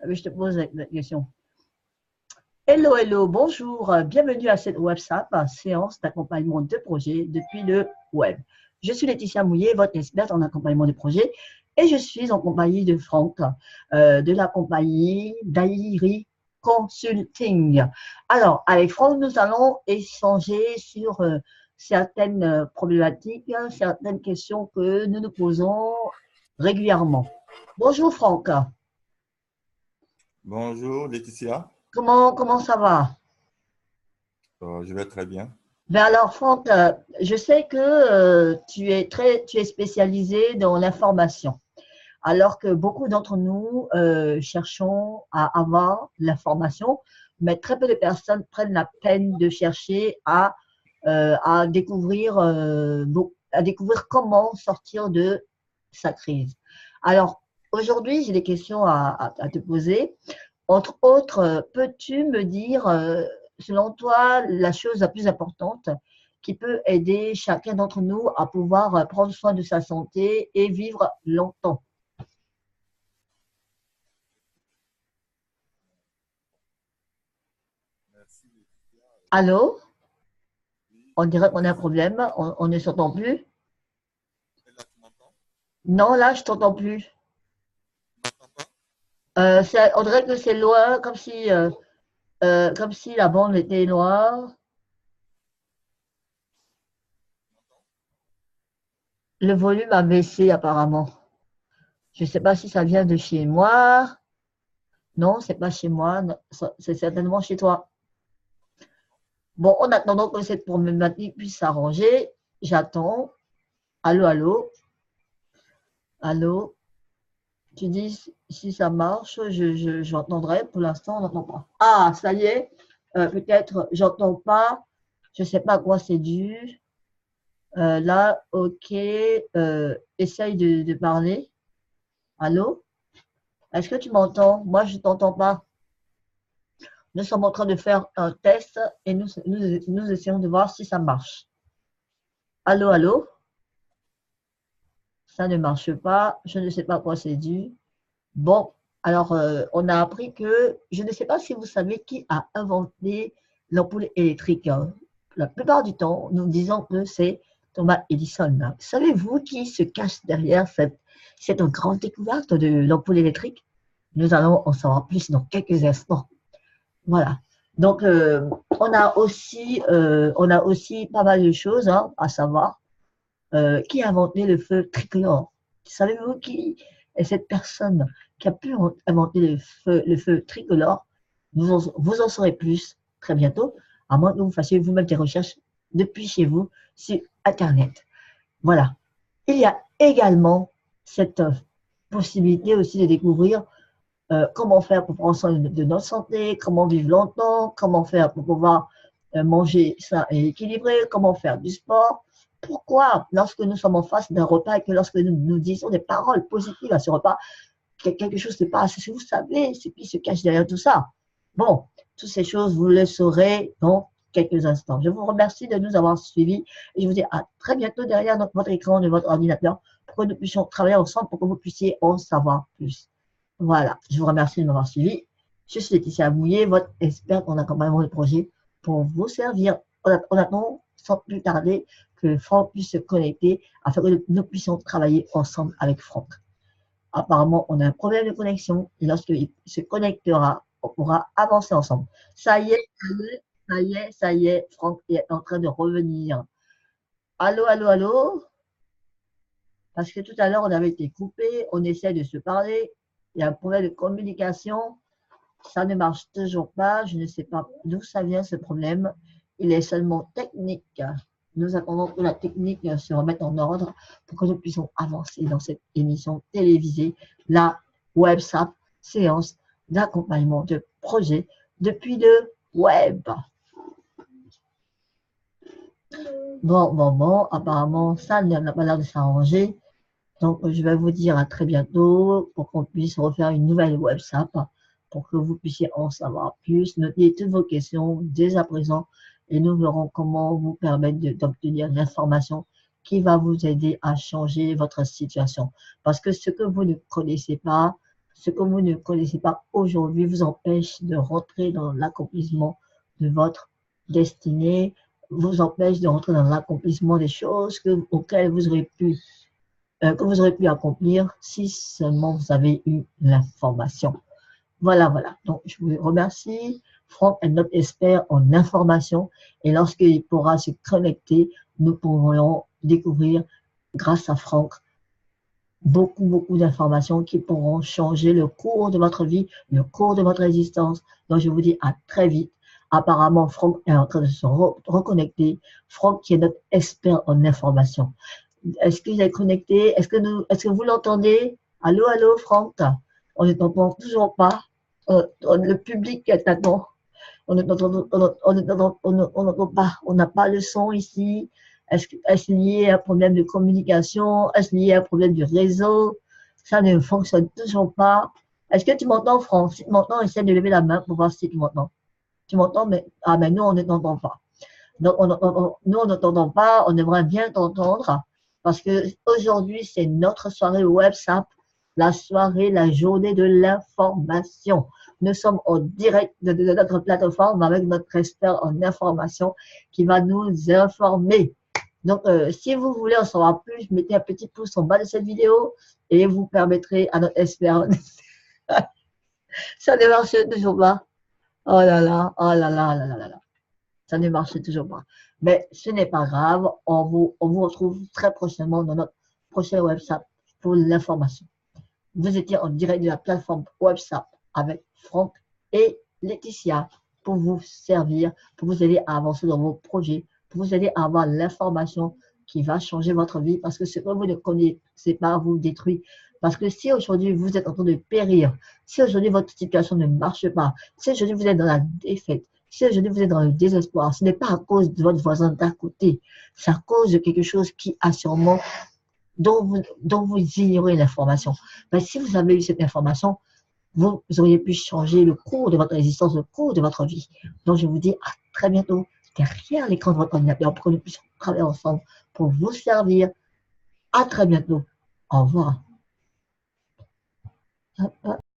Je te pose la question. Hello, hello, bonjour, bienvenue à cette WhatsApp, séance d'accompagnement de projet depuis le web. Je suis Laetitia Mouillet, votre experte en accompagnement de projet, et je suis en compagnie de Franck, de la compagnie Dairi Consulting. Alors, avec Franck, nous allons échanger sur certaines problématiques, certaines questions que nous nous posons régulièrement. Bonjour Franck, Bonjour Laetitia. comment ça va? Je vais très bien. Ben alors, Franck, je sais que tu es spécialisé dans l'information, alors que beaucoup d'entre nous cherchons à avoir l'information, mais très peu de personnes prennent la peine de chercher à découvrir comment sortir de sa crise. Alors, aujourd'hui, j'ai des questions à te poser. Entre autres, peux-tu me dire, selon toi, la chose la plus importante qui peut aider chacun d'entre nous à pouvoir prendre soin de sa santé et vivre longtemps? Merci Laetitia. Allô? Oui, On dirait qu'on a un merci. problème, on ne s'entend plus. Et là, tu m'entends? Non, là, je t'entends plus. Tu m'entends pas? On dirait que c'est loin, comme si la bande était loin. Tu m'entends? Le volume a baissé apparemment. Je ne sais pas si ça vient de chez moi. Non, c'est pas chez moi. Non, c'est certainement chez toi. Bon, en attendant que cette problématique puisse s'arranger, j'attends. Allô, allô, allô. Tu dis si ça marche, j'entendrai. Pour l'instant, on n'entend pas. Ah, ça y est. Peut-être j'entends pas. Je ne sais pas à quoi c'est dû. Là, ok. Essaye de parler. Allô? Est-ce que tu m'entends? Moi, je ne t'entends pas. Nous sommes en train de faire un test et nous essayons de voir si ça marche. Allô, allô? Ça ne marche pas. Je ne sais pas à quoi c'est dû. Bon, alors, on a appris que, je ne sais pas si vous savez qui a inventé l'ampoule électrique, hein. La plupart du temps, nous disons que c'est Thomas Edison, hein. Savez-vous qui se cache derrière cette grande découverte de l'ampoule électrique? Nous allons en savoir plus dans quelques instants. Voilà. Donc, on a aussi pas mal de choses, hein, à savoir. Qui a inventé le feu tricolore? Savez-vous qui est cette personne qui a pu inventer le feu tricolore? Vous en saurez plus très bientôt, à moins que vous fassiez vous-même des recherches depuis chez vous sur Internet. Voilà. Il y a également cette possibilité aussi de découvrir comment faire pour prendre soin de notre santé, comment vivre longtemps, comment faire pour pouvoir manger sain et équilibré, comment faire du sport. Pourquoi, lorsque nous sommes en face d'un repas et que lorsque nous disons des paroles positives à ce repas, quelque chose se passe? Est-ce que vous savez ce qui se cache derrière tout ça? Bon, toutes ces choses, vous le saurez dans quelques instants. Je vous remercie de nous avoir suivis et je vous dis à très bientôt derrière votre écran de votre ordinateur pour que nous puissions travailler ensemble pour que vous puissiez en savoir plus. Voilà, je vous remercie de m'avoir suivi. Je suis Laetitia Mouillet, votre experte en accompagnement de projet pour vous servir. On attend sans plus tarder que Franck puisse se connecter afin que nous puissions travailler ensemble avec Franck. Apparemment, on a un problème de connexion et lorsqu'il se connectera, on pourra avancer ensemble. Ça y est, ça y est, Franck est en train de revenir. Allô, allô, allô? Parce que tout à l'heure, on avait été coupé, on essaie de se parler, il y a un problème de communication, ça ne marche toujours pas, je ne sais pas d'où ça vient ce problème, il est seulement technique. Nous attendons que la technique se remette en ordre pour que nous puissions avancer dans cette émission télévisée, la WebSAP, séance d'accompagnement de projet depuis le web. Bon, apparemment, ça n'a pas l'air de s'arranger. Donc, je vais vous dire à très bientôt pour qu'on puisse refaire une nouvelle WhatsApp pour que vous puissiez en savoir plus. Notez toutes vos questions dès à présent et nous verrons comment vous permettre d'obtenir l'information qui va vous aider à changer votre situation. Parce que ce que vous ne connaissez pas, ce que vous ne connaissez pas aujourd'hui vous empêche de rentrer dans l'accomplissement de votre destinée, vous empêche de rentrer dans l'accomplissement des choses auxquelles que vous aurez pu accomplir si seulement vous avez eu l'information. Voilà, voilà. Donc, je vous remercie. Franck est notre expert en information et lorsqu'il pourra se connecter, nous pourrons découvrir, grâce à Franck, beaucoup d'informations qui pourront changer le cours de votre vie, le cours de votre existence. Donc, je vous dis à très vite. Apparemment, Franck est en train de se reconnecter. Franck qui est notre expert en information. Est-ce qu'il est connecté? Est-ce que vous l'entendez? Allô, allô, Franck? On ne t'entend toujours pas. Le public est attend. On n'entend pas. On n'a pas le son ici. Est-ce lié à un problème de communication? Est-ce lié à un problème du réseau? Ça ne fonctionne toujours pas. Est-ce que tu m'entends, Franck? Si tu m'entends, essaie de lever la main pour voir si tu m'entends. Tu m'entends, mais nous, on ne t'entend pas. Donc, nous, on ne t'entend pas. On aimerait bien t'entendre parce que aujourd'hui, c'est notre soirée WhatsApp, la soirée, la journée de l'information. Nous sommes en direct de notre plateforme avec notre expert en information qui va nous informer. Donc, si vous voulez en savoir plus, mettez un petit pouce en bas de cette vidéo et vous permettrez à notre expert. Ça ne marche toujours pas. Oh là là, oh là là, oh là là, là là. Ça ne marche toujours pas. Mais ce n'est pas grave. On vous retrouve très prochainement dans notre prochain WhatsApp pour l'information. Vous étiez en direct de la plateforme WhatsApp avec Franck et Laetitia pour vous servir, pour vous aider à avancer dans vos projets, pour vous aider à avoir l'information qui va changer votre vie parce que ce que vous ne connaissez pas vous détruit. Parce que si aujourd'hui vous êtes en train de périr, si aujourd'hui votre situation ne marche pas, si aujourd'hui vous êtes dans la défaite, si aujourd'hui vous êtes dans le désespoir, ce n'est pas à cause de votre voisin d'à côté, c'est à cause de quelque chose qui a sûrement dont vous ignorez l'information. Mais si vous avez eu cette information, vous auriez pu changer le cours de votre existence, le cours de votre vie. Donc, je vous dis à très bientôt derrière l'écran de votre ordinateur pour que nous puissions travailler ensemble pour vous servir. À très bientôt. Au revoir.